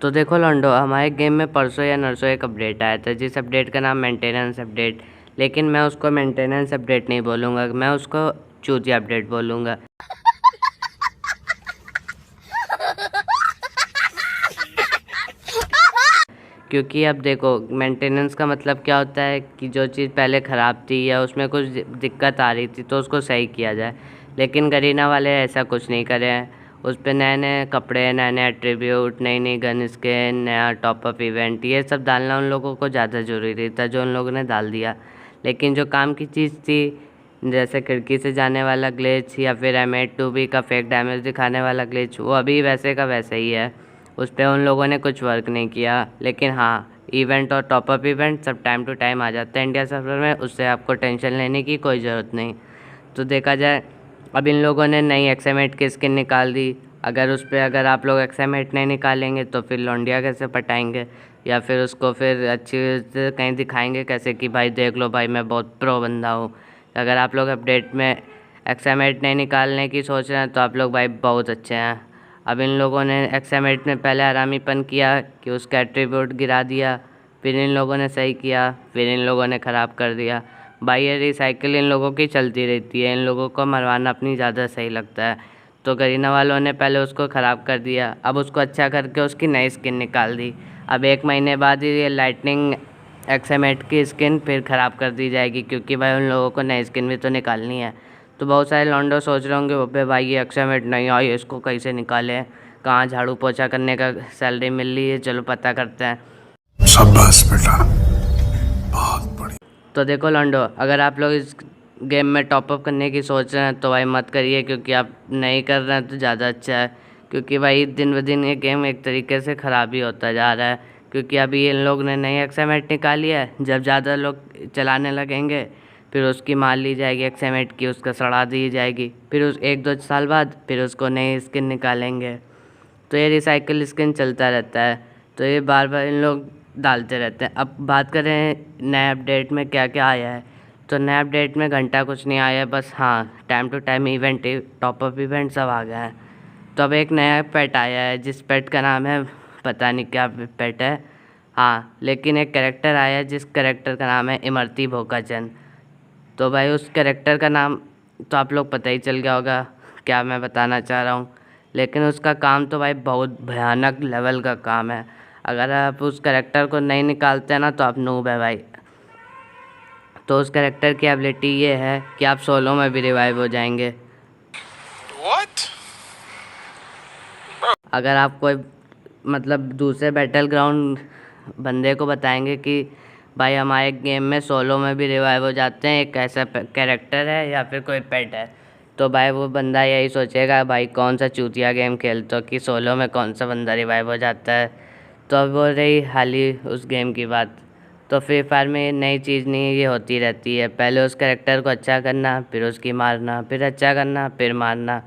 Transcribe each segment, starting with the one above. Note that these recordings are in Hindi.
तो देखो लॉन्डो, हमारे गेम में परसों या नरसों एक अपडेट आया था जिस अपडेट का नाम मेंटेनेंस अपडेट। लेकिन मैं उसको मेंटेनेंस अपडेट नहीं बोलूँगा, मैं उसको चूतिया अपडेट बोलूँगा। क्योंकि अब देखो, मेंटेनेंस का मतलब क्या होता है कि जो चीज़ पहले ख़राब थी या उसमें कुछ दिक्कत आ रही थी तो उसको सही किया जाए। लेकिन गरीना वाले ऐसा कुछ नहीं करे हैं। उस पर नए नए कपड़े, नए नए एट्रीब्यूट, नई नई गन स्किन, नया टॉपअप इवेंट, ये सब डालना उन लोगों को ज़्यादा ज़रूरी था जो उन लोगों ने डाल दिया। लेकिन जो काम की चीज़ थी, जैसे खिड़की से जाने वाला ग्लिच या फिर M8-2B का फेक डैमेज दिखाने वाला ग्लिच, वो अभी वैसे का वैसे ही है। उस पर उन लोगों ने कुछ वर्क नहीं किया। लेकिन हाँ, इवेंट और टॉपअप इवेंट सब टाइम टू टाइम आ जाता है इंडिया सर्वर में, उससे आपको टेंशन लेने की कोई ज़रूरत नहीं। तो देखा जाए, अब इन लोगों ने नई XM8 की स्किन निकाल दी। अगर आप लोग XM8 नहीं निकालेंगे तो फिर लौंडिया कैसे पटाएंगे, या फिर उसको फिर अच्छी से कहीं दिखाएंगे कैसे कि भाई देख लो भाई, मैं बहुत प्रो बंदा हूँ। अगर आप लोग अपडेट में XM8 नहीं निकालने की सोच रहे हैं तो आप लोग भाई बहुत अच्छे हैं। अब इन लोगों ने XM8 में पहले हरामीपन किया कि उसका एट्रीब्यूट गिरा दिया, फिर इन लोगों ने सही किया, फिर इन लोगों ने ख़राब कर दिया। भाई ये रिसाइकिल इन लोगों की चलती रहती है, इन लोगों को मरवाना अपनी ज़्यादा सही लगता है। तो गरीना वालों ने पहले उसको ख़राब कर दिया, अब उसको अच्छा करके उसकी नई स्किन निकाल दी। अब 1 महीने बाद ही ये लाइटनिंग XM8 की स्किन फिर ख़राब कर दी जाएगी, क्योंकि भाई उन लोगों को नई स्किन भी तो निकालनी है। तो बहुत सारे लॉन्डो सोच रहे होंगे, वो भाई ये XM8 नहीं आई, इसको कैसे निकालें, कहाँ झाड़ू पोछा करने का सैलरी मिल रही है, चलो पता करते हैं। शाबाश बेटा, बहुत बढ़िया। तो देखो लॉन्डो, अगर आप लोग इस गेम में टॉपअप करने की सोच रहे हैं तो भाई मत करिए, क्योंकि आप नहीं कर रहे हैं तो ज़्यादा अच्छा है। क्योंकि भाई दिन ब दिन ये गेम एक तरीके से ख़राब ही होता जा रहा है। क्योंकि अभी इन लोग ने नई XM8 निकाली है, जब ज़्यादा लोग चलाने लगेंगे फिर उसकी मार ली जाएगी XM8 की, उसका सड़ा दी जाएगी, फिर उस 1-2 साल बाद फिर उसको नई स्किन निकालेंगे। तो ये रिसाइकिल स्किन चलता रहता है, तो ये बार बार इन लोग डालते रहते हैं। अब बात करें नए अपडेट में क्या क्या आया है, तो नए अपडेट में घंटा कुछ नहीं आया है, बस हाँ time to time event, top up event सब आ गया है। तो अब एक नया पेट आया है जिस पेट का नाम है, पता नहीं क्या पेट है, हाँ लेकिन एक कैरेक्टर आया है जिस कैरेक्टर का नाम है इमरती भोकाचंद। तो भाई उस कैरेक्टर का नाम तो आप लोग पता ही चल गया होगा क्या मैं बताना चाह रहा हूँ। लेकिन उसका काम तो भाई बहुत भयानक लेवल का काम है। अगर आप उस कैरेक्टर को नहीं निकालते हैं ना तो आप नूब है भाई। तो उस कैरेक्टर की एबिलिटी ये है कि आप सोलो में भी रिवाइव हो जाएंगे। What? अगर आप कोई मतलब दूसरे बैटल ग्राउंड बंदे को बताएंगे कि भाई हमारे गेम में सोलो में भी रिवाइव हो जाते हैं, एक ऐसा कैरेक्टर है या फिर कोई पेट है, तो भाई वो बंदा यही सोचेगा भाई कौन सा चूतिया गेम खेलते हो कि सोलो में कौन सा बंदा रिवाइव हो जाता है। तो अब वो रही हाल ही उस गेम की बात। तो फ्री फायर में नई चीज़ नहीं, ये होती रहती है, पहले उस कैरेक्टर को अच्छा करना, फिर उसकी मारना, फिर अच्छा करना, फिर मारना।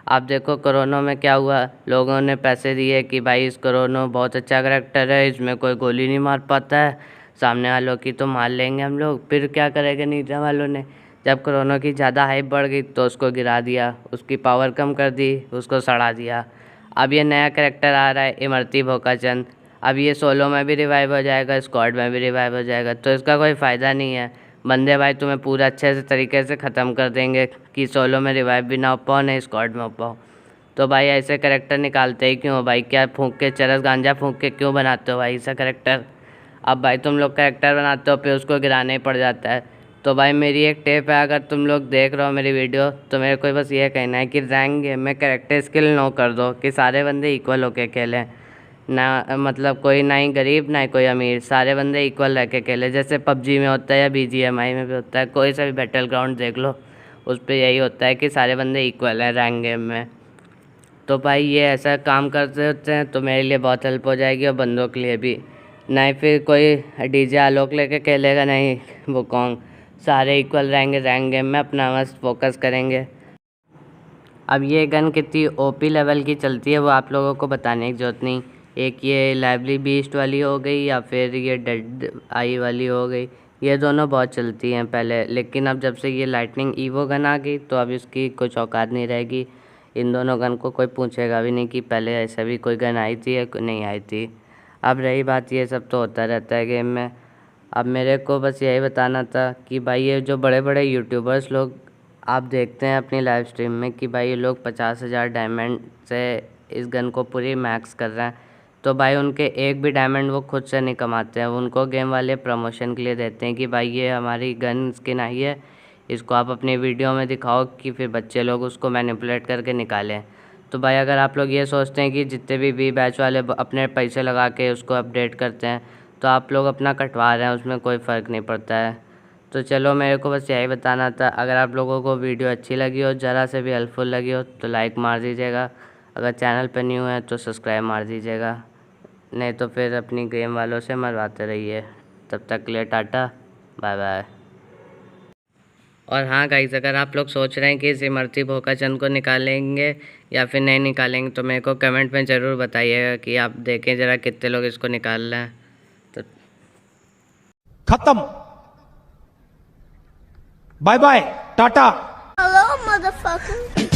आप देखो कोरोना में क्या हुआ, लोगों ने पैसे दिए कि भाई इस कोरोना बहुत अच्छा कैरेक्टर है, इसमें कोई गोली नहीं मार पाता है, सामने वालों की तो मार लेंगे हम लोग। फिर क्या करेंगे नीचे वालों ने, जब कोरोना की ज़्यादा हाइप बढ़ गई तो उसको गिरा दिया, उसकी पावर कम कर दी, उसको सड़ा दिया। अब ये नया कैरेक्टर आ रहा है इमरती भोकाचंद, अब ये सोलो में भी रिवाइव हो जाएगा, स्क्वाड में भी रिवाइव हो जाएगा, तो इसका कोई फ़ायदा नहीं है। बंदे भाई तुम्हें पूरा अच्छे से तरीके से ख़त्म कर देंगे कि सोलो में रिवाइव भी ना हो पाओ, ना स्क्वाड में हो पाओ। तो भाई ऐसे कैरेक्टर निकालते ही क्यों हो भाई, क्या फूंक के चरस गांजा फूंक के क्यों बनाते हो भाई ऐसा कैरेक्टर। अब भाई तुम लोग कैरेक्टर बनाते हो फिर उसको गिराना ही पड़ जाता है। तो भाई मेरी एक टिप है, अगर तुम लोग देख रहे हो मेरी वीडियो तो मेरे को बस ये कहना है कि रैंक गेम में कैरेक्टर स्किल नो कर दो, कि सारे बंदे इक्वल होके खेलें ना, मतलब कोई ना ही गरीब ना ही कोई अमीर, सारे बंदे इक्वल रह के खेले, जैसे PUBG में होता है या BGMI में भी होता है, कोई सा भी बैटल ग्राउंड देख लो उस पर यही होता है कि सारे बंदे इक्वल हैं रैंक गेम में। तो भाई ये ऐसा काम करते होते हैं तो मेरे लिए बहुत हेल्प हो जाएगी और बंदों के लिए भी। नहीं फिर कोई DJ आलोक लेके खेलेगा, नहीं वुकोंग, सारे इक्वल रहेंगे रैंक गेम में, अपना मस्त फोकस करेंगे। अब ये गन कितनी OP लेवल की चलती है वो आप लोगों को बताने की ज़रूरत नहीं। एक ये लाइवली बीस्ट वाली हो गई या फिर ये डेड आई वाली हो गई, ये दोनों बहुत चलती हैं पहले, लेकिन अब जब से ये लाइटनिंग ईवो गन आ गई तो अब इसकी कुछ औकात नहीं रहेगी। इन दोनों गन को कोई पूछेगा भी नहीं कि पहले ऐसा भी कोई गन आई थी या नहीं आई थी। अब रही बात, ये सब तो होता रहता है गेम में। अब मेरे को बस यही बताना था कि भाई ये जो बड़े बड़े यूट्यूबर्स लोग आप देखते हैं अपनी लाइव स्ट्रीम में कि भाई ये लोग 50,000 डायमंड से इस गन को पूरी मैक्स कर रहे हैं, तो भाई उनके एक भी डायमंड वो खुद से नहीं कमाते हैं, उनको गेम वाले प्रमोशन के लिए देते हैं कि भाई ये हमारी गन स्किन आई है, इसको आप अपनी वीडियो में दिखाओ कि फिर बच्चे लोग उसको मैनिपुलेट करके निकालें। तो भाई अगर आप लोग ये सोचते हैं कि जितने भी बैच वाले अपने पैसे लगा के उसको अपडेट करते हैं, तो आप लोग अपना कटवा रहे हैं, उसमें कोई फ़र्क नहीं पड़ता है। तो चलो मेरे को बस यही बताना था। अगर आप लोगों को वीडियो अच्छी लगी हो, ज़रा से भी हेल्पफुल लगी हो, तो लाइक मार दीजिएगा। अगर चैनल पर न्यू है तो सब्सक्राइब मार दीजिएगा, नहीं तो फिर अपनी गेम वालों से मरवाते रहिए। तब तक के लिए टाटा बाय बाय। और हाँ गाइस, अगर आप लोग सोच रहे हैं कि इमरती भोकाचंद को निकालेंगे या फिर नहीं निकालेंगे, तो मेरे को कमेंट में ज़रूर बताइएगा कि आप देखें ज़रा कितने लोग इसको निकाल रहे हैं। तो खत्म, bye bye, tata. Hello, motherfucker.